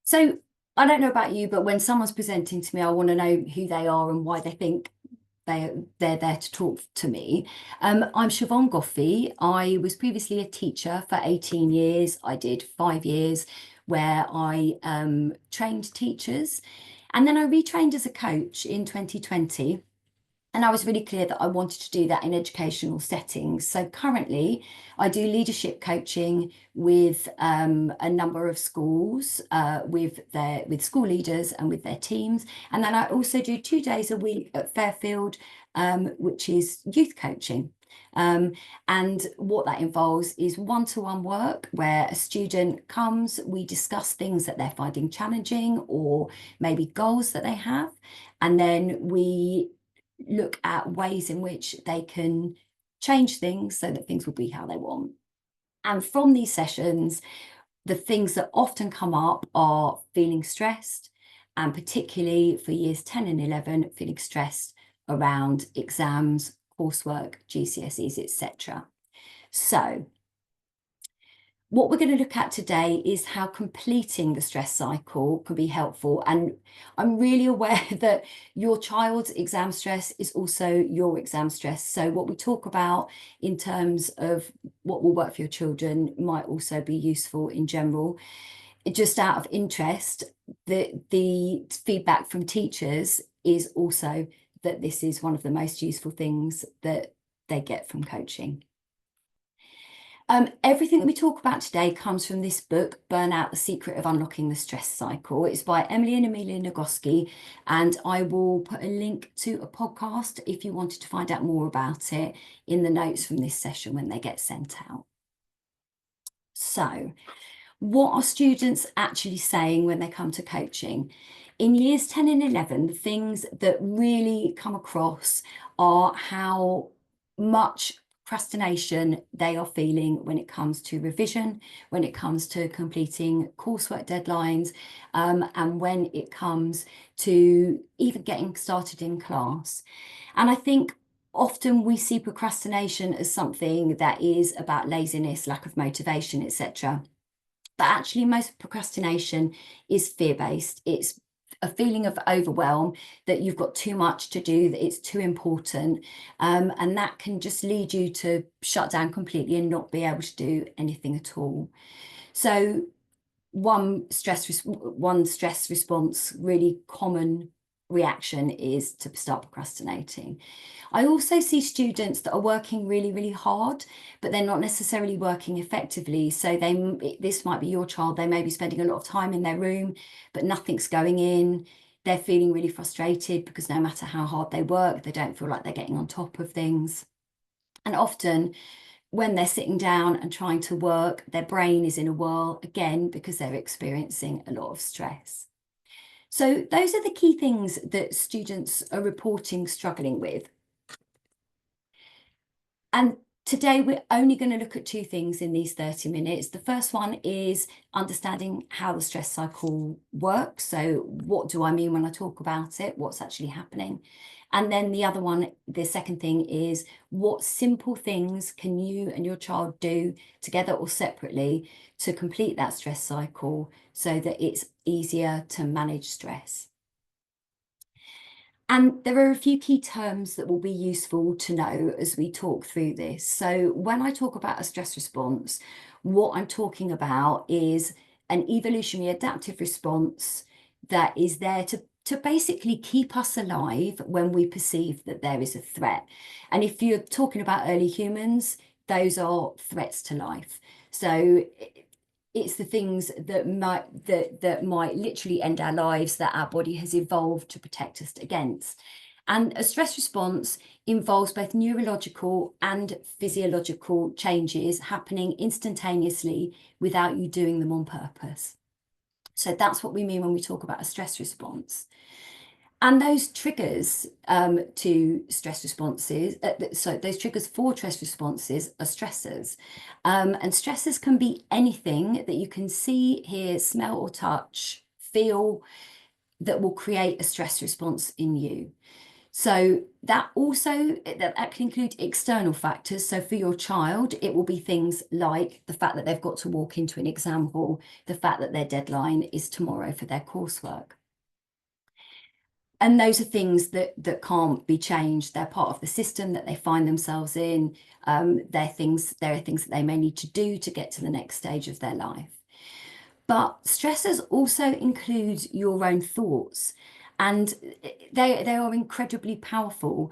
So I don't know about you, but when someone's presenting to me, I want to know who they are and why they think they're there to talk to me. I'm Siobhan Goffey. I was previously a teacher for 18 years. I did 5 years where I trained teachers, and then I retrained as a coach in 2020. And I was really clear that I wanted to do that in educational settings. So currently, I do leadership coaching with a number of schools, with school leaders and with their teams. And then I also do 2 days a week at Fairfield, which is youth coaching. Um, and what that involves is one-to-one work where a student comes, we discuss things that they're finding challenging or maybe goals that they have. And then we look at ways in which they can change things so that things will be how they want. And from these sessions, the things that often come up are feeling stressed, and particularly for years 10 and 11, feeling stressed around exams, coursework, GCSEs, etc. So what we're going to look at today is how completing the stress cycle can be helpful. And I'm really aware that your child's exam stress is also your exam stress. So what we talk about in terms of what will work for your children might also be useful in general. Just out of interest, the feedback from teachers is also that this is one of the most useful things that they get from coaching. Everything that we talk about today comes from this book, Burnout, The Secret of Unlocking the Stress Cycle. It's by Emily and Amelia Nagoski, and I will put a link to a podcast if you wanted to find out more about it in the notes from this session when they get sent out. So, what are students actually saying when they come to coaching? In years 10 and 11, the things that really come across are how much procrastination they are feeling when it comes to revision, when it comes to completing coursework deadlines, and when it comes to even getting started in class. And I think often we see procrastination as something that is about laziness, lack of motivation, etc. But actually, most procrastination is fear-based. It's a feeling of overwhelm, that you've got too much to do, that it's too important. And that can just lead you to shut down completely and not be able to do anything at all. So one stress response, really common reaction, is to start procrastinating. I also see students that are working really, really hard, but they're not necessarily working effectively. So this might be your child. They may be spending a lot of time in their room, but nothing's going in. They're feeling really frustrated because no matter how hard they work, they don't feel like they're getting on top of things. And often when they're sitting down and trying to work, their brain is in a whirl again because they're experiencing a lot of stress. So those are the key things that students are reporting struggling with. And today we're only going to look at two things in these 30 minutes. The first one is understanding how the stress cycle works. So what do I mean when I talk about it? What's actually happening? And then the second thing is, what simple things can you and your child do together or separately to complete that stress cycle so that it's easier to manage stress? And there are a few key terms that will be useful to know as we talk through this. So when I talk about a stress response, what I'm talking about is an evolutionary adaptive response that is there to basically keep us alive when we perceive that there is a threat. And if you're talking about early humans, those are threats to life. So it's the things that might literally end our lives, that our body has evolved to protect us against. And a stress response involves both neurological and physiological changes happening instantaneously without you doing them on purpose. So that's what we mean when we talk about a stress response. And those triggers to stress responses, so those triggers for stress responses are stressors. And stressors can be anything that you can see, hear, smell, or touch, feel, that will create a stress response in you. So that can include external factors. So for your child, it will be things like the fact that they've got to walk into an exam hall, the fact that their deadline is tomorrow for their coursework. And those are things that can't be changed. They're part of the system that they find themselves in. There are things that they may need to do to get to the next stage of their life. But stressors also include your own thoughts, and they are incredibly powerful.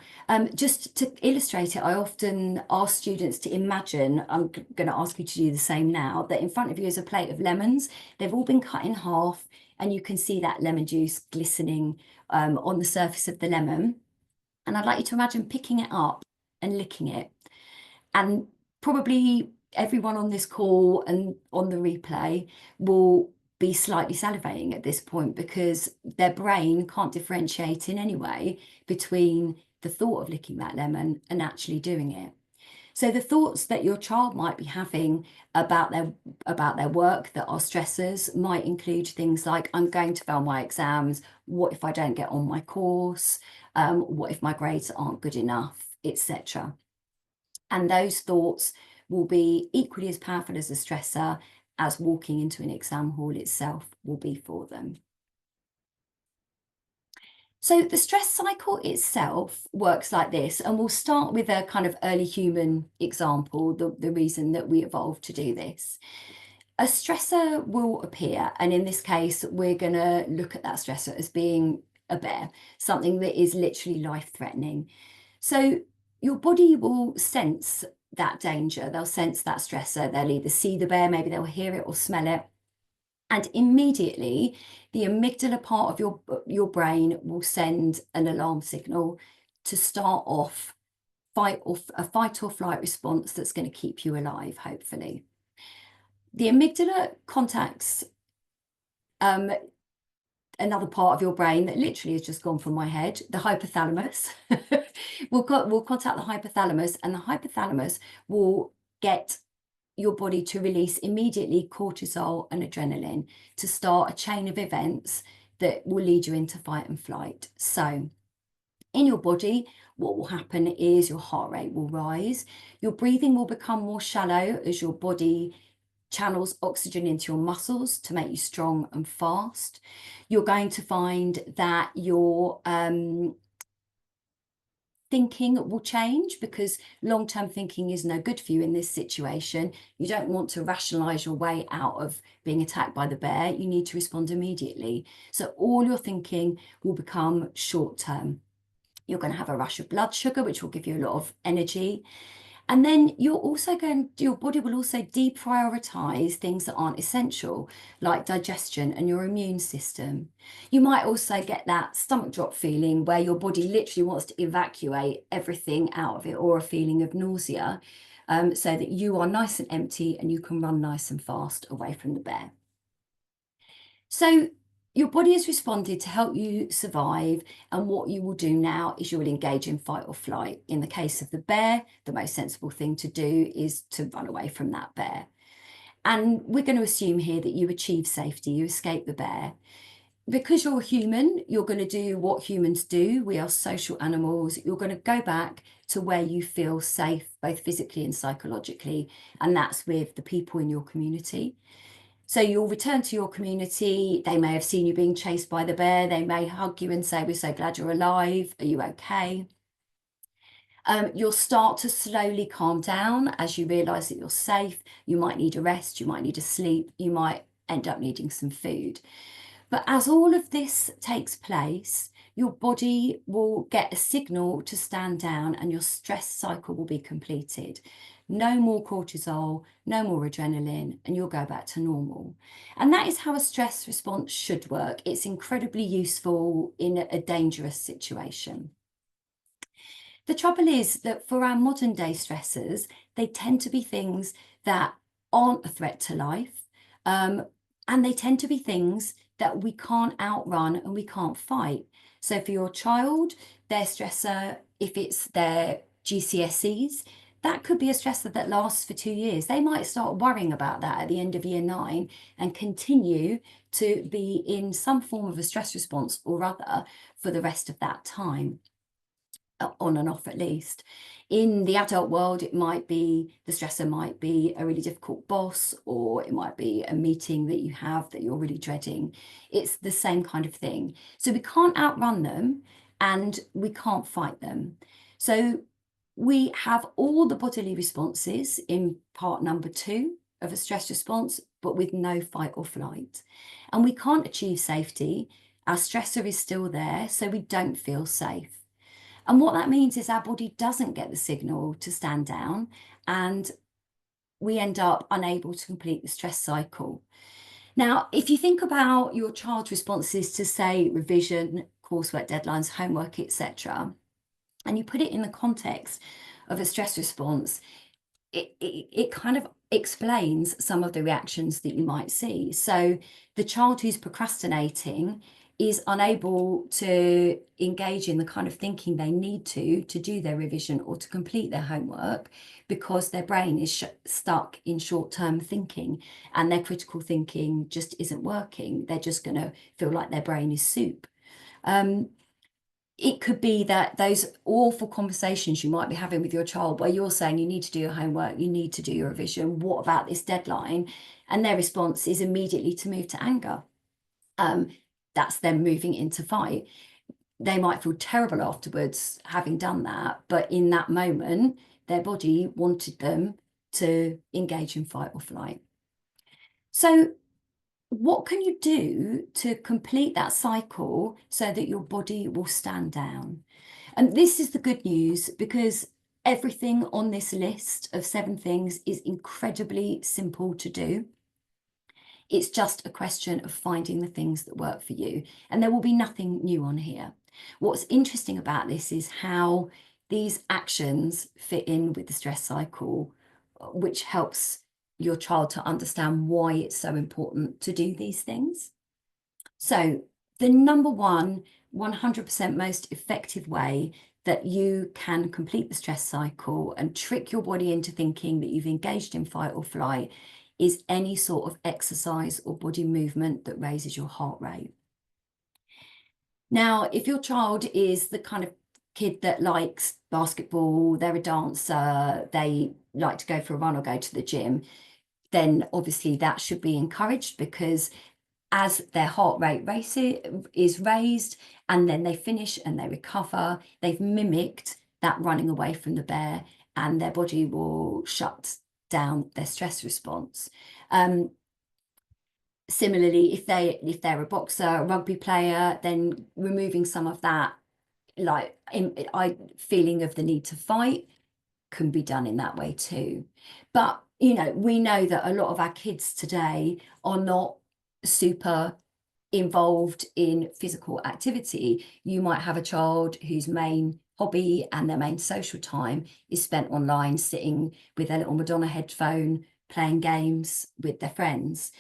Just to illustrate it, I often ask students to imagine, I'm going to ask you to do the same now, that in front of you is a plate of lemons. They've all been cut in half, and you can see that lemon juice glistening on the surface of the lemon. And I'd like you to imagine picking it up and licking it. And probably everyone on this call and on the replay will be slightly salivating at this point, because their brain can't differentiate in any way between the thought of licking that lemon and actually doing it. So the thoughts that your child might be having about their work that are stressors might include things like, I'm going to fail my exams, what if I don't get on my course, what if my grades aren't good enough, etc. And those thoughts will be equally as powerful as a stressor as walking into an exam hall itself will be for them. So the stress cycle itself works like this, and we'll start with a kind of early human example, the reason that we evolved to do this. A stressor will appear, and in this case, we're going to look at that stressor as being a bear, something that is literally life-threatening. So your body will sense that danger, they'll sense that stressor, they'll either see the bear, maybe they'll hear it or smell it. And immediately, the amygdala part of your brain will send an alarm signal to start off a fight or flight response that's going to keep you alive, hopefully. The amygdala contacts another part of your brain that literally has just gone from my head, the hypothalamus. We'll contact the hypothalamus, and the hypothalamus will get your body to release immediately cortisol and adrenaline to start a chain of events that will lead you into fight and flight. So in your body, what will happen is your heart rate will rise, your breathing will become more shallow as your body channels oxygen into your muscles to make you strong and fast. You're going to find that your thinking will change, because long-term thinking is no good for you in this situation. You don't want to rationalize your way out of being attacked by the bear. You need to respond immediately. So all your thinking will become short-term. You're going to have a rush of blood sugar, which will give you a lot of energy. And then your body will also deprioritize things that aren't essential, like digestion and your immune system. You might also get that stomach drop feeling where your body literally wants to evacuate everything out of it, or a feeling of nausea, so that you are nice and empty and you can run nice and fast away from the bear. So your body has responded to help you survive, and what you will do now is you will engage in fight or flight. In the case of the bear, the most sensible thing to do is to run away from that bear. And we're going to assume here that you achieve safety, you escape the bear. Because you're human, you're going to do what humans do. We are social animals. You're going to go back to where you feel safe, both physically and psychologically, and that's with the people in your community. So you'll return to your community. They may have seen you being chased by the bear. They may hug you and say, we're so glad you're alive. Are you okay? You'll start to slowly calm down as you realise that you're safe. You might need a rest. You might need to sleep. You might end up needing some food. But as all of this takes place, your body will get a signal to stand down, and your stress cycle will be completed. No more cortisol, no more adrenaline, and you'll go back to normal. And that is how a stress response should work. It's incredibly useful in a dangerous situation. The trouble is that for our modern day stressors, they tend to be things that aren't a threat to life, and they tend to be things that we can't outrun and we can't fight. So for your child, their stressor, if it's their GCSEs, that could be a stressor that lasts for 2 years. They might start worrying about that at the end of year 9 and continue to be in some form of a stress response or other for the rest of that time. on and off at least. In the adult world, it might be, the stressor might be a really difficult boss, or it might be a meeting that you have that you're really dreading. It's the same kind of thing. So we can't outrun them and we can't fight them. So we have all the bodily responses in part number 2 of a stress response, but with no fight or flight. And we can't achieve safety. Our stressor is still there, so we don't feel safe. And what that means is our body doesn't get the signal to stand down, and we end up unable to complete the stress cycle. Now, if you think about your child's responses to, say, revision, coursework deadlines, homework, etc., and you put it in the context of a stress response, it kind of explains some of the reactions that you might see. So the child who's procrastinating is unable to engage in the kind of thinking they need to do their revision or to complete their homework, because their brain is stuck in short-term thinking, and their critical thinking just isn't working. They're just going to feel like their brain is soup. It could be that those awful conversations you might be having with your child, where you're saying you need to do your homework, you need to do your revision, what about this deadline? And their response is immediately to move to anger. That's them moving into fight. They might feel terrible afterwards having done that, but in that moment, their body wanted them to engage in fight or flight. So what can you do to complete that cycle so that your body will stand down? And this is the good news, because everything on this list of 7 things is incredibly simple to do. It's just a question of finding the things that work for you. And there will be nothing new on here. What's interesting about this is how these actions fit in with the stress cycle, which helps your child to understand why it's so important to do these things. So the number one, 100% most effective way that you can complete the stress cycle and trick your body into thinking that you've engaged in fight or flight is any sort of exercise or body movement that raises your heart rate. Now, if your child is the kind of kid that likes basketball, they're a dancer, they like to go for a run or go to the gym, then obviously that should be encouraged, because as their heart rate is raised and then they finish and they recover, they've mimicked that running away from the bear, and their body will shut down their stress response. Similarly, if they're a boxer, a rugby player, then removing some of that feeling of the need to fight can be done in that way too. But we know that a lot of our kids today are not super involved in physical activity. You might have a child whose main hobby and their main social time is spent online, sitting with their little Madonna headphone, playing games with their friends.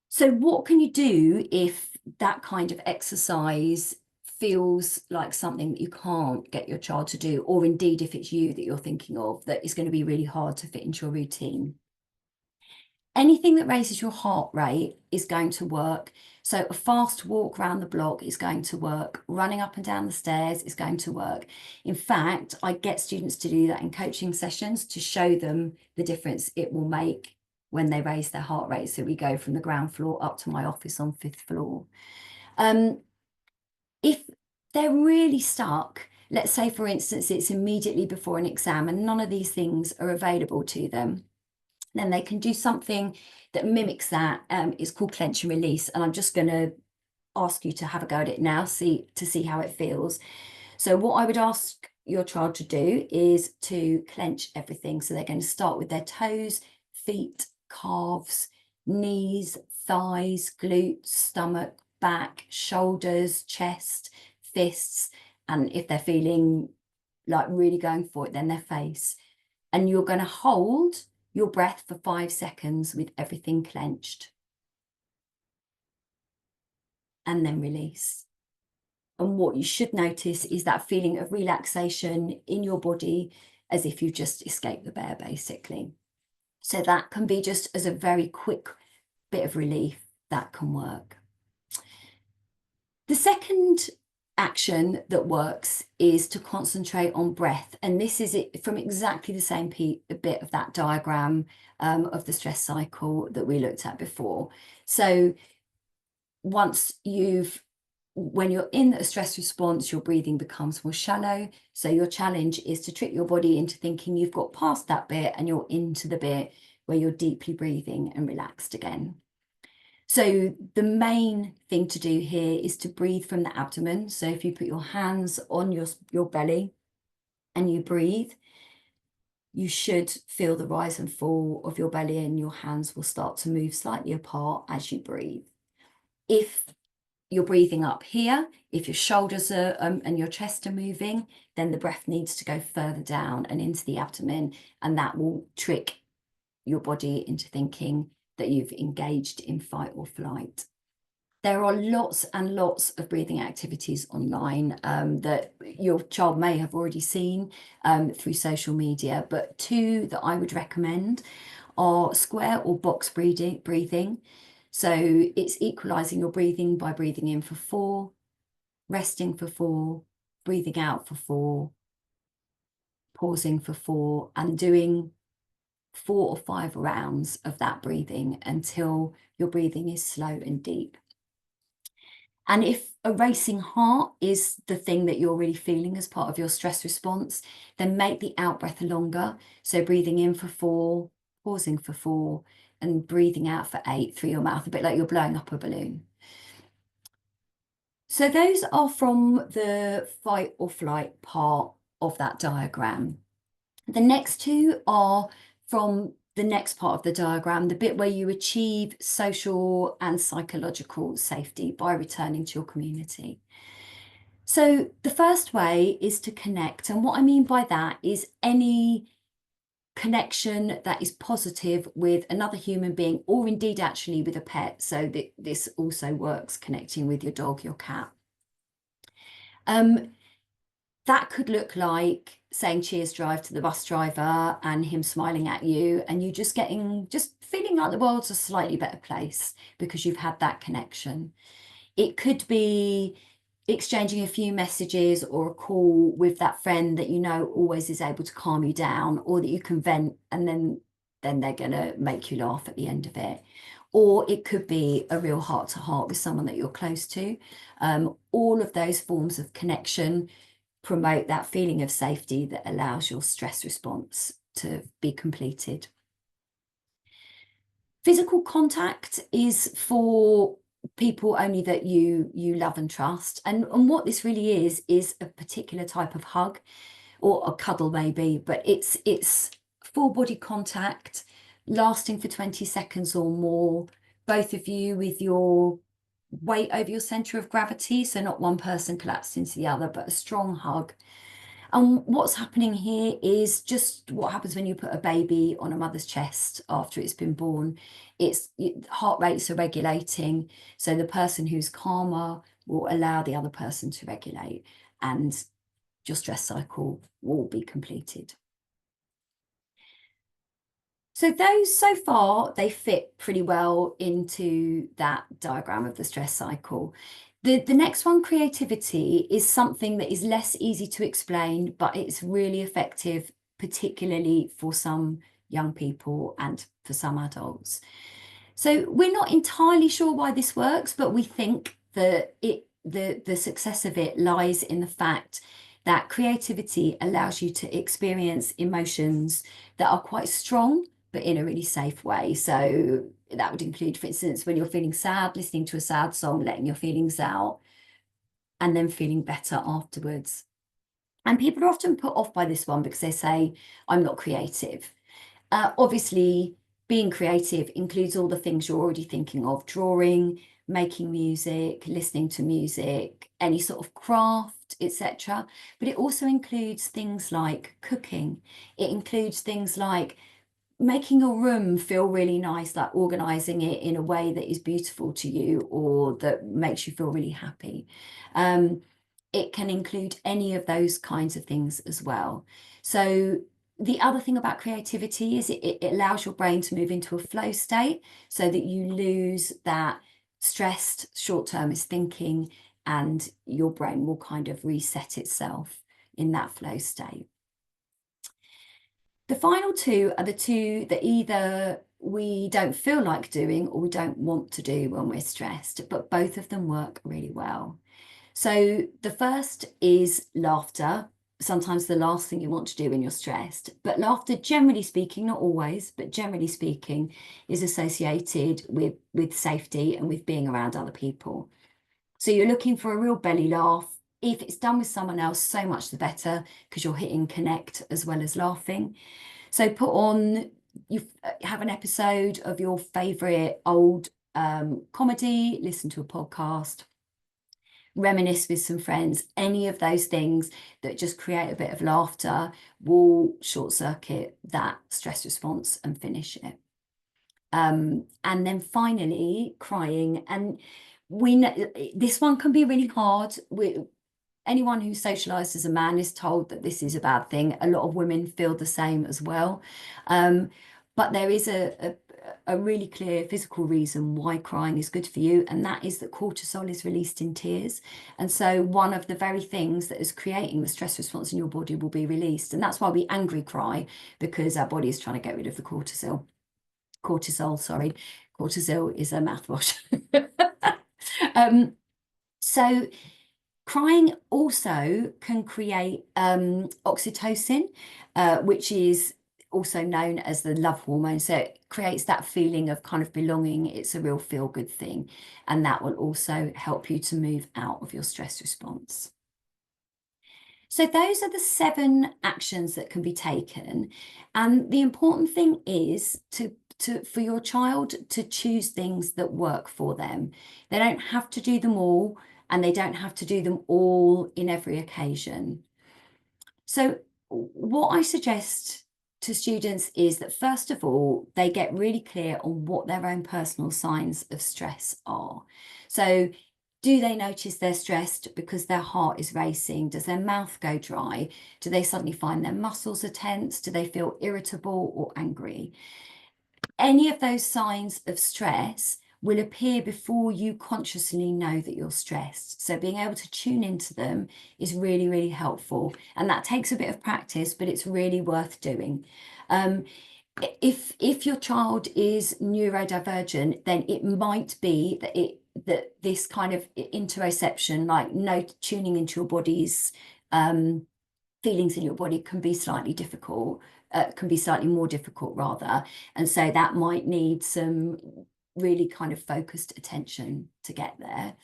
So what can you do if that kind of exercise feels like something that you can't get your child to do, or indeed if it's you that you're thinking of that is going to be really hard to fit into your routine? Anything that raises your heart rate is going to work. So a fast walk around the block is going to work. Running up and down the stairs is going to work. In fact, I get students to do that in coaching sessions to show them the difference it will make when they raise their heart rate. So we go from the ground floor up to my office on 5th floor. If they're really stuck, let's say, for instance, it's immediately before an exam and none of these things are available to them, then they can do something that mimics that. It's called clench and release. And I'm just going to ask you to have a go at it now, to see how it feels. So what I would ask your child to do is to clench everything. So they're going to start with their toes, feet, calves, knees, thighs, glutes, stomach, back, shoulders, chest, fists, and if they're feeling like really going for it, then their face. And you're going to hold your breath for 5 seconds with everything clenched, and then release. And what you should notice is that feeling of relaxation in your body, as if you've just escaped the bear, basically. So that can be just as a very quick bit of relief that can work. The second action that works is to concentrate on breath. And this is it from exactly the same bit of that diagram of the stress cycle that we looked at before. So when you're in a stress response, your breathing becomes more shallow. So your challenge is to trick your body into thinking you've got past that bit and you're into the bit where you're deeply breathing and relaxed again. So the main thing to do here is to breathe from the abdomen. So if you put your hands on your belly and you breathe, you should feel the rise and fall of your belly, and your hands will start to move slightly apart as you breathe. If you're breathing up here, if your shoulders are and your chest are moving, then the breath needs to go further down and into the abdomen, and that will trick your body into thinking that you've engaged in fight or flight. There are lots and lots of breathing activities online that your child may have already seen through social media, but two that I would recommend are square or box breathing. So it's equalizing your breathing by breathing in for 4, resting for 4, breathing out for 4, pausing for 4, and doing 4 or 5 rounds of that breathing until your breathing is slow and deep. And if a racing heart is the thing that you're really feeling as part of your stress response, then make the out breath longer. So breathing in for 4, pausing for 4, and breathing out for 8 through your mouth, a bit like you're blowing up a balloon. So those are from the fight or flight part of that diagram. The next two are from the next part of the diagram, the bit where you achieve social and psychological safety by returning to your community. So the first way is to connect. And what I mean by that is any connection that is positive with another human being, or indeed actually with a pet. So this also works connecting with your dog, your cat. That could look like saying cheers drive to the bus driver and him smiling at you, and you just feeling like the world's a slightly better place because you've had that connection. It could be exchanging a few messages or a call with that friend that you know always is able to calm you down, or that you can vent and then they're going to make you laugh at the end of it. Or it could be a real heart-to-heart with someone that you're close to. All of those forms of connection promote that feeling of safety that allows your stress response to be completed. Physical contact is for people only that you love and trust. And what this really is a particular type of hug, or a cuddle maybe, but it's full body contact lasting for 20 seconds or more, both of you with your weight over your center of gravity, so not one person collapsed into the other, but a strong hug. And what's happening here is just what happens when you put a baby on a mother's chest after it's been born. Heart rates are regulating, so the person who's calmer will allow the other person to regulate, and your stress cycle will be completed. So those, so far, they fit pretty well into that diagram of the stress cycle. The next one, creativity, is something that is less easy to explain, but it's really effective, particularly for some young people and for some adults. So we're not entirely sure why this works, but we think that the success of it lies in the fact that creativity allows you to experience emotions that are quite strong, but in a really safe way. So that would include, for instance, when you're feeling sad, listening to a sad song, letting your feelings out, and then feeling better afterwards. And people are often put off by this one because they say, I'm not creative. Obviously, being creative includes all the things you're already thinking of: drawing, making music, listening to music, any sort of craft, etc. But it also includes things like cooking. It includes things like making a room feel really nice, like organizing it in a way that is beautiful to you or that makes you feel really happy. It can include any of those kinds of things as well. So the other thing about creativity is it allows your brain to move into a flow state so that you lose that stressed short-termist thinking and your brain will kind of reset itself in that flow state. The final two are the two that either we don't feel like doing or we don't want to do when we're stressed, but both of them work really well. So the first is laughter. Sometimes the last thing you want to do when you're stressed, but laughter, generally speaking, not always, but generally speaking, is associated with safety and with being around other people. So you're looking for a real belly laugh. If it's done with someone else, so much the better, because you're hitting connect as well as laughing. So put on, you have an episode of your favorite old comedy, listen to a podcast, reminisce with some friends. Any of those things that just create a bit of laughter will short circuit that stress response and finish it. And then finally, crying. And we know this one can be really hard. Anyone who's socialized as a man is told that this is a bad thing. A lot of women feel the same as well. But there is a really clear physical reason why crying is good for you, and that is that cortisol is released in tears. And so one of the very things that is creating the stress response in your body will be released. And that's why we angry cry, because our body is trying to get rid of the cortisol. Cortisol is a mouthwash. So crying also can create oxytocin, which is also known as the love hormone. So it creates that feeling of kind of belonging. It's a real feel-good thing. And that will also help you to move out of your stress response. So those are the 7 actions that can be taken. And the important thing is for your child to choose things that work for them. They don't have to do them all, and they don't have to do them all in every occasion. So what I suggest to students is that, first of all, they get really clear on what their own personal signs of stress are. So do they notice they're stressed because their heart is racing? Does their mouth go dry? Do they suddenly find their muscles are tense? Do they feel irritable or angry? Any of those signs of stress will appear before you consciously know that you're stressed. So being able to tune into them is really, really helpful. And that takes a bit of practice, but it's really worth doing. If your child is neurodivergent, then it might be that this kind of interoception, like tuning into your body's feelings in your body, can be slightly difficult, can be slightly more difficult rather. And so that might need some really kind of focused attention to get there.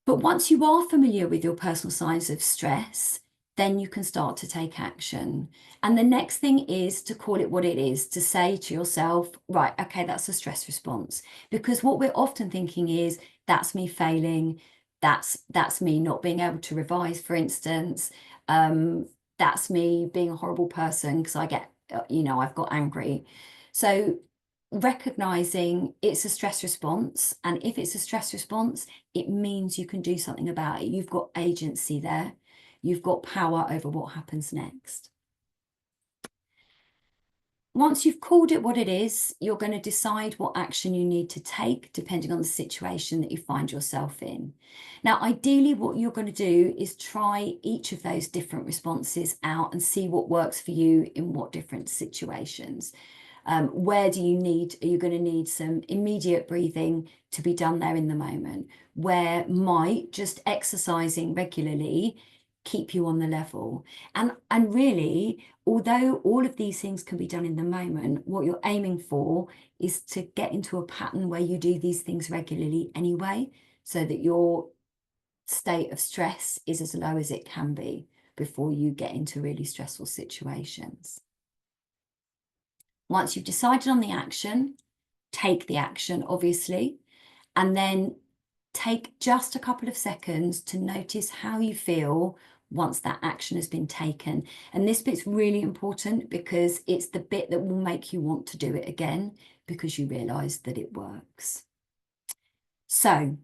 But once you are familiar with your personal signs of stress, then you can start to take action. And the next thing is to call it what it is, to say to yourself, right, okay, that's a stress response. Because what we're often thinking is, that's me failing, that's me not being able to revise, for instance, that's me being a horrible person because I get, I've got angry. So recognizing it's a stress response, and if it's a stress response, it means you can do something about it. You've got agency there. You've got power over what happens next. Once you've called it what it is, you're going to decide what action you need to take depending on the situation that you find yourself in. Now, ideally, what you're going to do is try each of those different responses out and see what works for you in what different situations. Where are you going to need some immediate breathing to be done there in the moment? Where might just exercising regularly keep you on the level? And really, although all of these things can be done in the moment, what you're aiming for is to get into a pattern where you do these things regularly anyway, so that your state of stress is as low as it can be before you get into really stressful situations. Once you've decided on the action, take the action, obviously, and then take just a couple of seconds to notice how you feel once that action has been taken. And this bit's really important because it's the bit that will make you want to do it again, because you realise that it works. So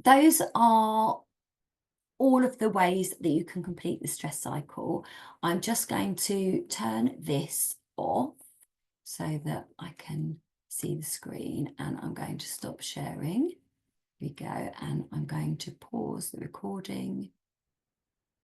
those are all of the ways that you can complete the stress cycle. I'm just going to turn this off so that I can see the screen, and I'm going to stop sharing. we go, and I'm going to pause the recording.